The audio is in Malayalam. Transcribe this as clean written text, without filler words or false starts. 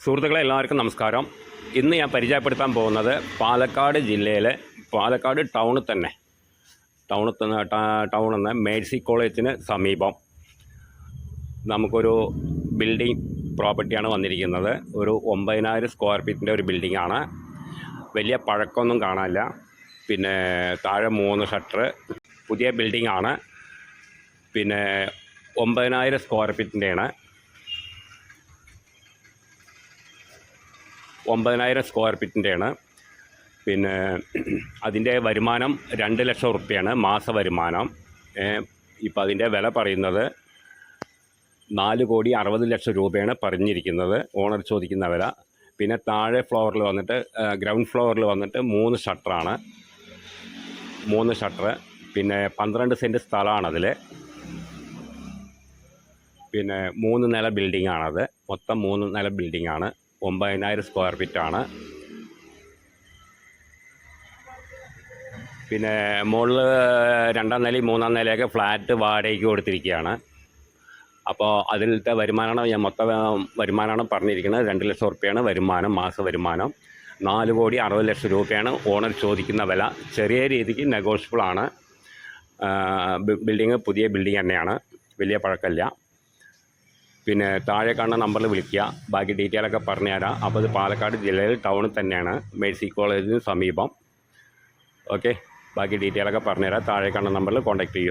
സുഹൃത്തുക്കളെ എല്ലാവർക്കും നമസ്കാരം. ഇന്ന് ഞാൻ പരിചയപ്പെടുത്താൻ പോകുന്നത് പാലക്കാട് ജില്ലയിലെ പാലക്കാട് ടൗണിൽ തന്നെ ടൗണിൽ നിന്ന് മേഴ്സി കോളേജിന് സമീപം നമുക്കൊരു ബിൽഡിംഗ് പ്രോപ്പർട്ടിയാണ് വന്നിരിക്കുന്നത്. ഒരു 9000 സ്ക്വയർ ഫീറ്റിൻ്റെ ഒരു ബിൽഡിങ്ങാണ്. വലിയ പഴക്കമൊന്നും കാണാനില്ല. പിന്നെ താഴെ 3 ഷട്ടർ, പുതിയ ബിൽഡിങ്ങാണ്. പിന്നെ 9000 സ്ക്വയർ ഫീറ്റിൻ്റെയാണ്. 9000 സ്ക്വയർ ഫീറ്റിൻ്റെയാണ്. പിന്നെ അതിൻ്റെ വരുമാനം 2 ലക്ഷം റുപ്യയാണ് മാസ വരുമാനം. ഇപ്പോൾ അതിൻ്റെ വില പറയുന്നത് 4,60,00,000 രൂപയാണ് പറഞ്ഞിരിക്കുന്നത്, ഓണർ ചോദിക്കുന്ന വില. പിന്നെ താഴെ ഫ്ലോറിൽ വന്നിട്ട് ഗ്രൗണ്ട് ഫ്ലോറിൽ വന്നിട്ട് 3 ഷട്ടറാണ്. 3 ഷട്ടർ. പിന്നെ 12 സെൻറ്റ് സ്ഥലമാണ് അതിൽ. പിന്നെ 3 നില ബിൽഡിങ്ങാണത്. മൊത്തം 3 നില ബിൽഡിങ്ങാണ്. 9000 സ്ക്വയർ ഫീറ്റാണ്. പിന്നെ മുകളിൽ 2ാം നിലയും 3ാം നിലയൊക്കെ ഫ്ലാറ്റ് വാടകയ്ക്ക് കൊടുത്തിരിക്കുകയാണ്. അപ്പോൾ അതിലത്തെ വരുമാനമാണ് മൊത്തം വരുമാനമാണ് പറഞ്ഞിരിക്കുന്നത്. 2 ലക്ഷം റുപ്യയാണ് വരുമാനം, മാസ വരുമാനം. 4,60,00,000 രൂപയാണ് ഓണർ ചോദിക്കുന്ന വില. ചെറിയ രീതിക്ക് നെഗോഷ്യബിളാണ്. ബിൽഡിങ് പുതിയ ബിൽഡിങ് തന്നെയാണ്, വലിയ പഴക്കമില്ല. പിന്നെ താഴെ കാണുന്ന നമ്പറിൽ വിളിക്കുക, ബാക്കി ഡീറ്റെയിലൊക്കെ പറഞ്ഞുതരാം. അപ്പോൾ ഇത് പാലക്കാട് ജില്ലയിൽ ടൗണിൽ തന്നെയാണ്, മേഴ്സി കോളേജിന് സമീപം. ഓക്കെ, ബാക്കി ഡീറ്റെയിലൊക്കെ പറഞ്ഞുതരാം. താഴെ കാണുന്ന നമ്പറിൽ കോൺടാക്റ്റ് ചെയ്യുക.